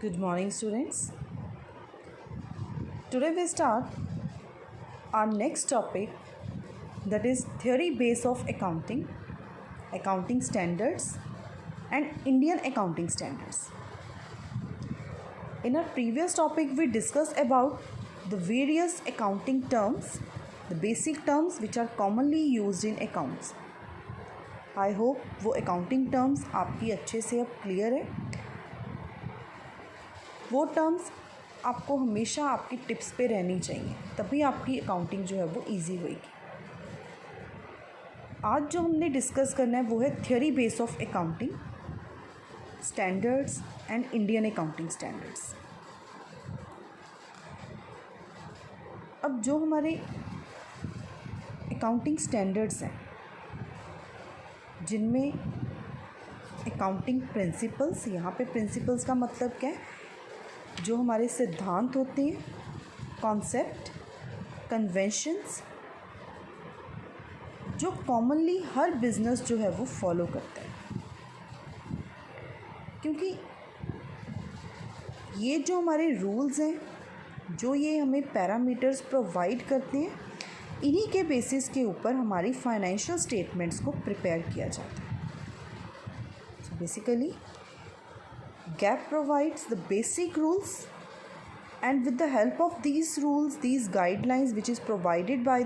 Good morning, students. Today we start our next topic, that is theory base of accounting, accounting standards and Indian accounting standards. In our previous topic we discussed about the various accounting terms, the basic terms which are commonly used in accounts. I hope वो accounting terms आपकी अच्छे से अब clear है. वो terms आपको हमेशा आपकी टिप्स पे रहनी चाहिए, तभी आपकी अकाउंटिंग जो है वो इजी होएगी. आज जो हमने डिस्कस करना है वो है theory base of accounting, standards and Indian accounting standards. अब जो हमारे अकाउंटिंग स्टैंडर्ड्स हैं, जिनमें अकाउंटिंग प्रिंसिपल्स, यहाँ पे प्रिंसिपल्स का मतलब क्या है, जो हमारे सिद्धांत होते हैं, कॉन्सेप्ट, कन्वेंशंस, जो कॉमनली हर बिजनेस जो है वो फॉलो करता है. क्योंकि ये जो हमारे रूल्स हैं, जो ये हमें पैरामीटर्स प्रोवाइड करते हैं, इन्हीं के बेसिस के ऊपर हमारी फाइनेंशियल स्टेटमेंट्स को प्रिपेयर किया जाता है. So basically GAAP provides the basic rules, and with the help of these rules, these guidelines which is provided by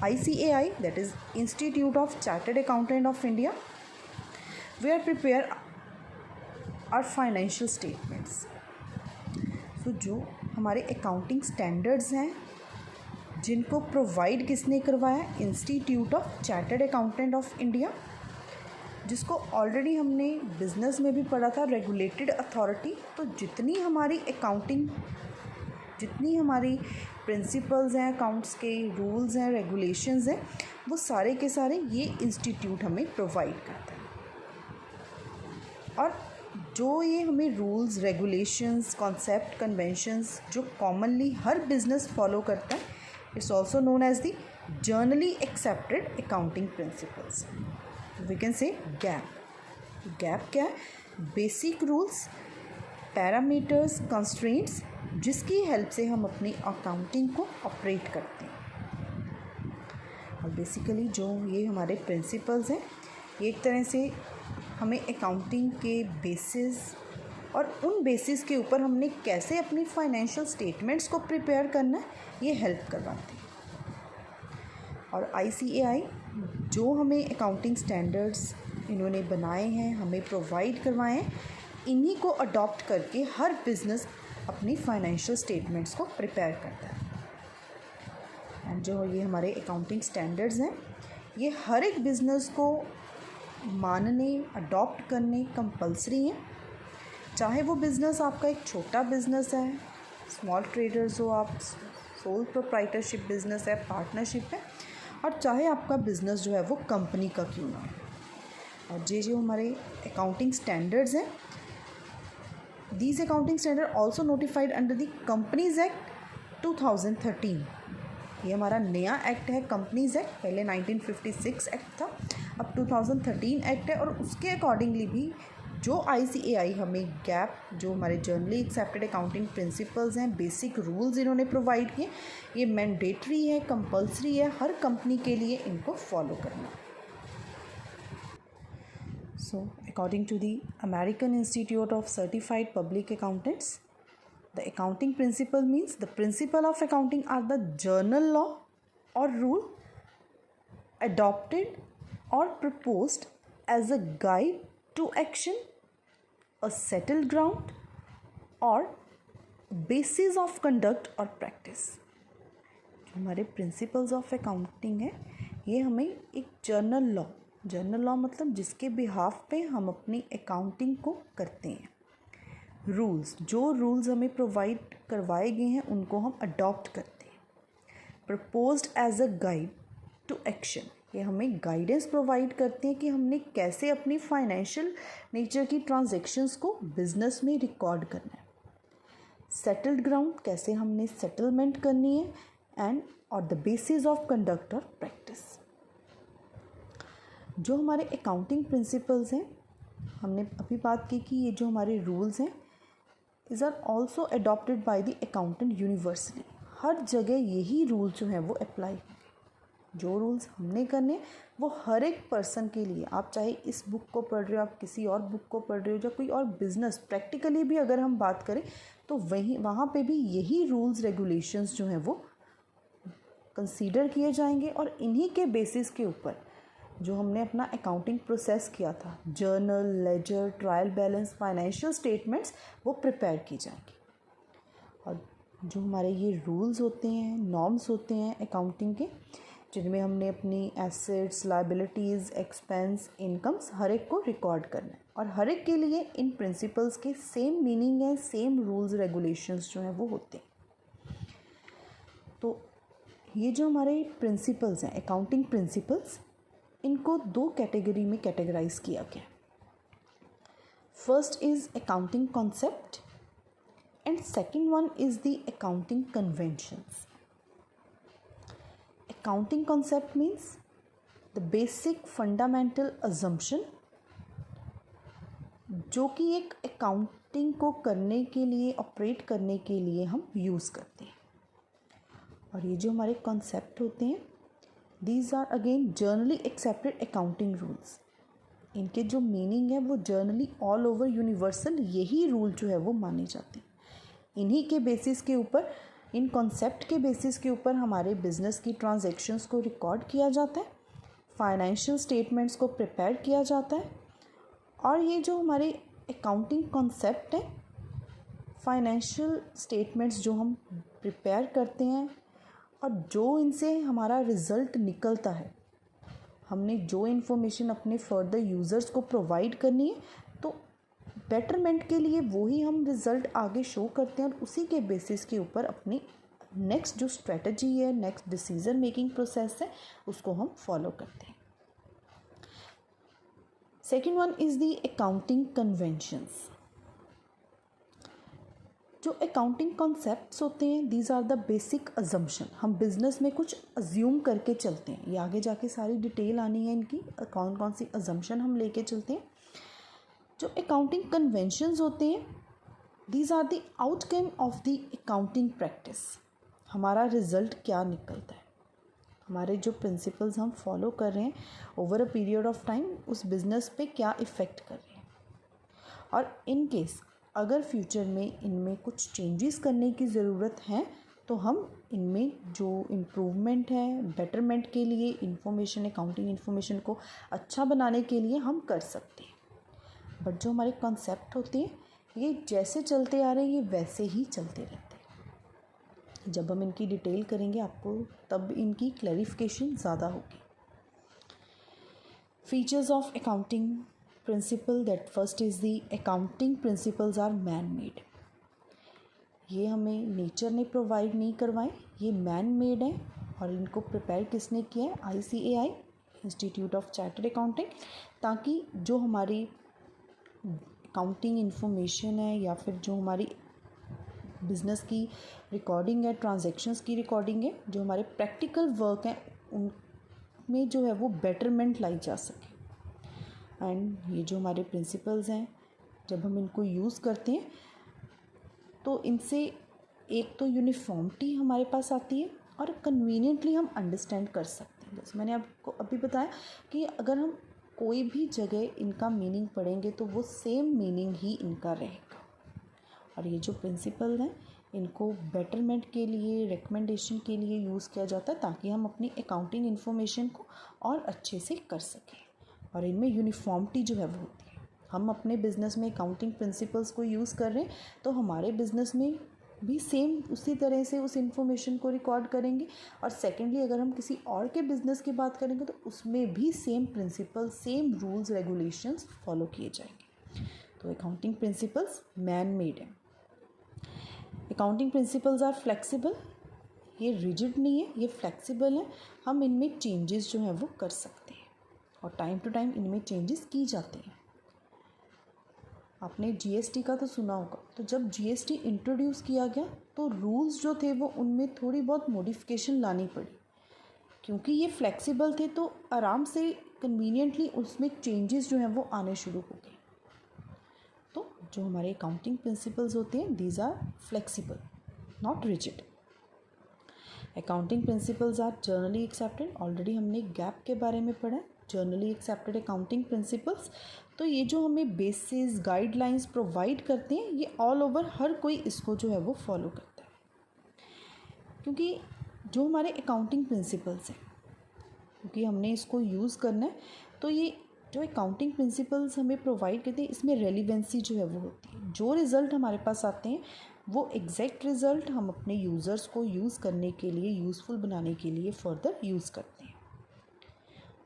ICAI, that is Institute of Chartered Accountant of India, we are prepare our financial statements. So जो हमारे accounting standards हैं, जिनको provide किसने करवाया, Institute of Chartered Accountant of India, जिसको already हमने business में भी पढ़ा था, रेगुलेटेड अथॉरिटी. तो जितनी हमारी अकाउंटिंग, जितनी हमारी प्रिंसिपल्स हैं, अकाउंट्स के रूल्स हैं, रेगुलेशंस हैं, वो सारे के सारे ये इंस्टीट्यूट हमें प्रोवाइड करता है. और जो ये हमें रूल्स, रेगुलेशंस, कॉन्सेप्ट, कन्वेंशंस जो कॉमनली हर बिज़नेस फॉलो करता है, it's also known as the generally accepted accounting principles. We can say GAAP. GAAP क्या है? बेसिक रूल्स, पैरामीटर्स, कंस्ट्रेंट्स, जिसकी हेल्प से हम अपनी अकाउंटिंग को ऑपरेट करते हैं. और बेसिकली जो ये हमारे प्रिंसिपल्स हैं, ये एक तरह से हमें अकाउंटिंग के बेसिस और उन बेसिस के ऊपर हमने कैसे अपनी फाइनेंशियल स्टेटमेंट्स को प्रिपेयर करना है, ये हेल्प करवाते हैं. और ICAI जो हमें अकाउंटिंग स्टैंडर्ड्स इन्होंने बनाए हैं, हमें प्रोवाइड करवाए हैं, इन्हीं को अडॉप्ट करके हर बिज़नेस अपनी फाइनेंशियल स्टेटमेंट्स को प्रिपेयर करता है. एंड जो ये हमारे अकाउंटिंग स्टैंडर्ड्स हैं, ये हर एक बिज़नेस को मानने, अडॉप्ट करने कंपल्सरी हैं. चाहे वो बिज़नेस आपका एक छोटा बिज़नेस है, स्मॉल ट्रेडर्स हो आप, सोल प्रोप्राइटरशिप बिज़नेस है, पार्टनरशिप है, और चाहे आपका बिज़नेस जो है वो कंपनी का क्यों ना हो. और जो हमारे अकाउंटिंग स्टैंडर्ड्स हैं, these accounting standard also notified under the companies act 2013. ये हमारा नया एक्ट है, कंपनीज़ एक्ट. पहले 1956 एक्ट था, अब 2013 एक्ट है. और उसके अकॉर्डिंगली भी जो ICAI हमें गैप, जो हमारे जर्नली एक्सेप्टेड अकाउंटिंग प्रिंसिपल्स हैं, बेसिक रूल्स इन्होंने प्रोवाइड किए, ये मैंडेटरी है, कंपल्सरी है हर कंपनी के लिए इनको फॉलो करना. So according to the American Institute of Certified Public Accountants, the accounting principle means the principle of accounting are the general law और rule adopted or proposed as a guide to action, a settled ground or basis of conduct or practice. जो हमारे principles of accounting है, ये हमें एक journal law मतलब जिसके behalf पे हम अपनी अकाउंटिंग को करते हैं. रूल्स, जो रूल्स हमें प्रोवाइड करवाए गए हैं उनको हम अडॉप्ट करते हैं. Proposed as a guide to action, ये हमें गाइडेंस प्रोवाइड करते हैं कि हमने कैसे अपनी फाइनेंशियल नेचर की ट्रांजैक्शंस को बिजनेस में रिकॉर्ड करना है. सेटल्ड ग्राउंड, कैसे हमने सेटलमेंट करनी है. एंड और द बेसिस ऑफ कंडक्ट और प्रैक्टिस. जो हमारे अकाउंटिंग प्रिंसिपल्स हैं, हमने अभी बात की कि ये जो हमारे रूल्स हैं, is are also adopted by the accountant universally. हर जगह यही रूल जो है वो अप्लाई होंगे। जो रूल्स हमने करने वो हर एक पर्सन के लिए, आप चाहे इस बुक को पढ़ रहे हो, आप किसी और बुक को पढ़ रहे हो, या कोई और बिजनेस प्रैक्टिकली भी अगर हम बात करें तो वहाँ पे भी यही रूल्स रेगुलेशंस जो हैं वो कंसीडर किए जाएंगे। और इन्हीं के बेसिस के ऊपर जो हमने अपना अकाउंटिंग प्रोसेस किया था, journal, ledger, trial balance, financial statements, वो प्रिपेयर की जाएंगी। और जो हमारे ये रूल्स होते हैं, नॉर्म्स होते हैं अकाउंटिंग के, जिनमें हमने अपनी एसेट्स, लायबिलिटीज़, एक्सपेंस, इनकम्स हर एक को रिकॉर्ड करना है। और हर एक के लिए इन प्रिंसिपल्स के सेम मीनिंग है, सेम रूल्स रेगुलेशंस जो हैं वो होते हैं। तो ये जो हमारे प्रिंसिपल्स हैं, अकाउंटिंग प्रिंसिपल्स, इनको दो कैटेगरी में कैटेगराइज किया गया। First is accounting concept and second one is the accounting conventions. Accounting concept means the basic fundamental assumption जो कि एक अकाउंटिंग को करने के लिए, ऑपरेट करने के लिए हम यूज़ करते हैं। और ये जो हमारे कॉन्सेप्ट होते हैं, these are again generally accepted accounting rules. इनके जो मीनिंग है वो जर्नली ऑल ओवर यूनिवर्सल यही रूल जो है वो माने जाते हैं। इन्हीं के बेसिस के ऊपर, इन कॉन्सेप्ट के बेसिस के ऊपर हमारे बिजनेस की ट्रांजैक्शंस को रिकॉर्ड किया जाता है, फाइनेंशियल स्टेटमेंट्स को प्रिपेयर किया जाता है। और ये जो हमारे अकाउंटिंग कॉन्सेप्ट है, फाइनेंशियल स्टेटमेंट्स जो हम प्रिपेयर करते हैं और जो इनसे हमारा रिज़ल्ट निकलता है, हमने जो इन्फॉर्मेशन अपने फर्दर यूज़र्स को प्रोवाइड करनी है, तो बेटरमेंट के लिए वही हम रिज़ल्ट आगे शो करते हैं। और उसी के बेसिस के ऊपर अपनी नेक्स्ट जो स्ट्रेटजी है, नेक्स्ट डिसीजन मेकिंग प्रोसेस है, उसको हम फॉलो करते हैं। Second one is the accounting conventions. जो अकाउंटिंग कॉन्सेप्ट्स होते हैं, these are the basic assumption. हम बिजनेस में कुछ अज्यूम करके चलते हैं, ये आगे जाके सारी डिटेल आनी है इनकी, कौन कौन सी अजम्पशन हम लेके चलते हैं। जो अकाउंटिंग कन्वेंशंस होते हैं, these are the outcome of the accounting practice. हमारा रिज़ल्ट क्या निकलता है, हमारे जो प्रिंसिपल्स हम फॉलो कर रहे हैं over a period of time, उस बिज़नेस पे क्या इफ़ेक्ट कर रहे हैं। और इन केस अगर फ्यूचर में इनमें कुछ चेंजेस करने की ज़रूरत है, तो हम इनमें जो इम्प्रूवमेंट है, बेटरमेंट के लिए, इंफॉर्मेशन, अकाउंटिंग इन्फॉर्मेशन को अच्छा बनाने के लिए हम कर सकते हैं। बट जो हमारे कॉन्सेप्ट होते हैं, ये जैसे चलते आ रहे हैं, ये वैसे ही चलते रहते हैं। जब हम इनकी डिटेल करेंगे आपको, तब इनकी क्लैरिफिकेशन ज़्यादा होगी। Features of accounting principle, that first is the accounting principles are man made. ये हमें नेचर ने प्रोवाइड नहीं करवाए, ये मैन मेड है। और इनको प्रिपेयर किसने किया है? ICAI, institute of chartered accounting, ताकि जो हमारी अकाउंटिंग इन्फॉर्मेशन है या फिर जो हमारी बिज़नेस की रिकॉर्डिंग है, ट्रांजैक्शंस की रिकॉर्डिंग है, जो हमारे प्रैक्टिकल वर्क हैं, उनमें जो है वो बेटरमेंट लाई जा सके। एंड ये जो हमारे प्रिंसिपल्स हैं, जब हम इनको यूज़ करते हैं तो इनसे एक तो यूनिफॉर्मिटी हमारे पास आती है और कन्वीनियंटली हम अंडरस्टैंड कर सकते हैं। जैसे मैंने आपको अभी बताया कि अगर हम कोई भी जगह इनका मीनिंग पढ़ेंगे तो वो सेम मीनिंग ही इनका रहेगा। और ये जो प्रिंसिपल हैं, इनको बेटरमेंट के लिए, रिकमेंडेशन के लिए यूज़ किया जाता है, ताकि हम अपनी अकाउंटिंग इन्फॉर्मेशन को और अच्छे से कर सकें। और इनमें यूनिफॉर्मिटी जो है वो होती है। हम अपने बिज़नेस में अकाउंटिंग प्रिंसिपल्स को यूज़ कर रहे हैं, तो हमारे बिज़नेस में भी सेम उसी तरह से उस इन्फॉर्मेशन को रिकॉर्ड करेंगे। और सेकेंडली, अगर हम किसी और के बिज़नेस की बात करेंगे तो उसमें भी same principle, same rules regulations follow किए जाएंगे। तो अकाउंटिंग प्रिंसिपल्स मैन मेड है। अकाउंटिंग प्रिंसिपल्स आर फ्लेक्सिबल, ये रिजिड नहीं है, ये फ्लेक्सिबल है। हम इनमें चेंजेस जो हैं वो कर सकते हैं और टाइम टू टाइम इनमें चेंजेस की जाते हैं। आपने GST का तो सुना होगा, तो जब GST इंट्रोड्यूस किया गया तो रूल्स जो थे वो उनमें थोड़ी बहुत मॉडिफिकेशन लानी पड़ी, क्योंकि ये फ्लेक्सिबल थे तो आराम से कन्वीनियंटली उसमें चेंजेस जो हैं वो आने शुरू हो गए। तो जो हमारे अकाउंटिंग प्रिंसिपल्स होते हैं these are flexible, not rigid. Accounting principles are generally accepted, already हमने गैप के बारे में पढ़ा है, जर्नली एक्सेप्टेड अकाउंटिंग प्रिंसिपल्स। तो ये जो हमें बेसिस गाइडलाइंस प्रोवाइड करते हैं ये ऑल ओवर हर कोई इसको जो है वो फॉलो करता है, क्योंकि जो हमारे अकाउंटिंग प्रिंसिपल्स हैं क्योंकि हमने इसको यूज़ करना है, तो ये जो अकाउंटिंग प्रिंसिपल्स हमें प्रोवाइड करते हैं इसमें रेलिवेंसी जो है वो होती है। जो रिज़ल्ट हमारे पास आते हैं वो एग्जैक्ट रिज़ल्ट हम अपने यूज़र्स को यूज़ करने के लिए, यूज़फुल बनाने के लिए फर्दर यूज़ करते हैं।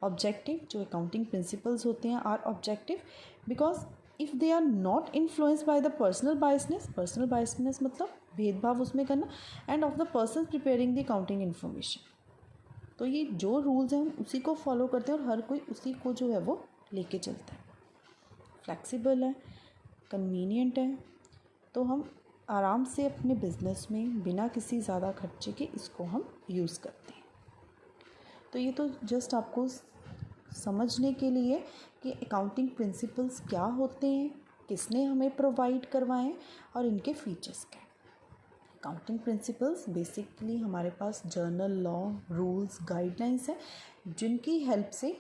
ऑब्जेक्टिव, जो अकाउंटिंग प्रिंसिपल्स होते हैं are objective because if they are not influenced by the personal biasness मतलब भेदभाव उसमें करना, and of the person preparing the accounting information. तो ये जो रूल्स हैं हम उसी को फॉलो करते हैं और हर कोई उसी को जो है वो लेके चलता है। फ्लेक्सिबल है, कन्वीनियंट है, तो हम आराम से अपने बिजनेस में बिना किसी ज़्यादा खर्चे के इसको हम यूज़ करते हैं। तो ये तो जस्ट आपको समझने के लिए कि अकाउंटिंग प्रिंसिपल्स क्या होते हैं, किसने हमें प्रोवाइड करवाए हैं और इनके फीचर्स क्या हैं। अकाउंटिंग प्रिंसिपल्स बेसिकली हमारे पास जर्नल, लॉ, रूल्स, गाइडलाइंस हैं जिनकी हेल्प से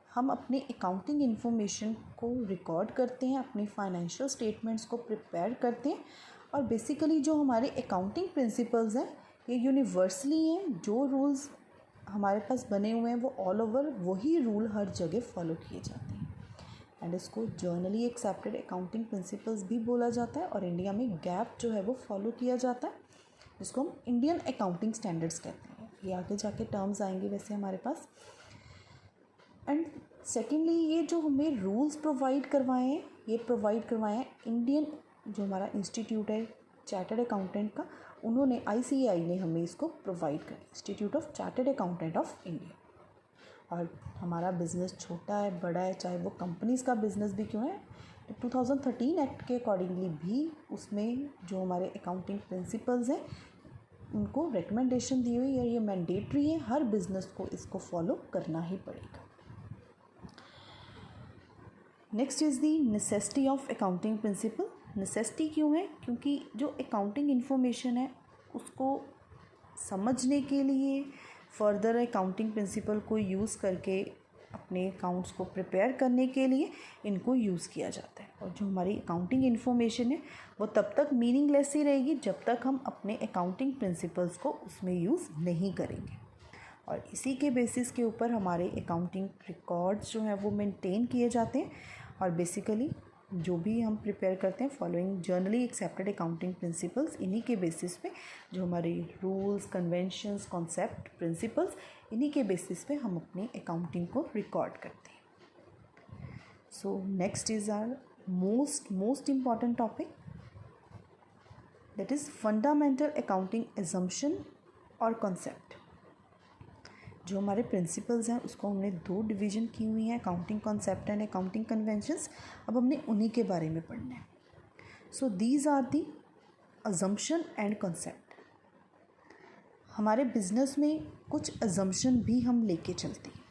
हम अपने अकाउंटिंग इन्फॉर्मेशन को रिकॉर्ड करते हैं, अपने फाइनेंशियल स्टेटमेंट्स को प्रिपेयर करते हैं। और बेसिकली जो हमारे अकाउंटिंग प्रिंसिपल्स हैं ये यूनिवर्सली हैं। जो रूल्स हमारे पास बने हुए हैं वो ऑल ओवर वही रूल हर जगह फॉलो किए जाते हैं, एंड इसको जर्नली एक्सेप्टेड अकाउंटिंग प्रिंसिपल्स भी बोला जाता है। और इंडिया में गैप जो है वो फॉलो किया जाता है जिसको हम इंडियन अकाउंटिंग स्टैंडर्ड्स कहते हैं। ये आगे जाके टर्म्स आएंगे वैसे हमारे पास। एंड सेकेंडली ये जो हमें रूल्स प्रोवाइड करवाए हैं ये प्रोवाइड करवाए हैं इंडियन जो हमारा इंस्टीट्यूट है चार्टर्ड अकाउंटेंट का, उन्होंने ICAI ने हमें इसको प्रोवाइड किया, institute of chartered accountant of India. और हमारा बिज़नेस छोटा है बड़ा है, चाहे वो कंपनीज़ का बिज़नेस भी क्यों है, 2013 एक्ट के अकॉर्डिंगली भी उसमें जो हमारे अकाउंटिंग प्रिंसिपल्स हैं उनको रिकमेंडेशन दी हुई है, ये मैंडेटरी है, हर बिज़नेस को इसको फॉलो करना ही पड़ेगा। Next is the necessity of accounting principal. Necessity क्यों है, क्योंकि जो अकाउंटिंग इन्फॉर्मेशन है उसको समझने के लिए फर्दर अकाउंटिंग प्रिंसिपल को यूज़ करके अपने अकाउंट्स को प्रिपेयर करने के लिए इनको यूज़ किया जाता है। और जो हमारी अकाउंटिंग इन्फॉर्मेशन है वो तब तक मीनिंगलेस ही रहेगी जब तक हम अपने अकाउंटिंग प्रिंसिपल्स को उसमें यूज़ नहीं करेंगे। और इसी के बेसिस के ऊपर हमारे अकाउंटिंग रिकॉर्ड्स जो हैं वो मेंटेन किए जाते हैं। और बेसिकली जो भी हम प्रिपेयर करते हैं following generally accepted accounting principles, इन्हीं के बेसिस पे जो हमारे रूल्स, कन्वेंशंस, कॉन्सेप्ट, प्रिंसिपल्स, इन्हीं के बेसिस पे हम अपनी अकाउंटिंग को रिकॉर्ड करते हैं। So next is our most important topic, that is fundamental accounting assumption और कॉन्सेप्ट। जो हमारे प्रिंसिपल्स हैं उसको हमने 2 डिवीज़न की हुई हैं, accounting concept and accounting conventions. अब हमने उन्हीं के बारे में पढ़ना है। So these are the assumption and concept. हमारे बिजनेस में कुछ अजम्पशन भी हम लेके चलते हैं।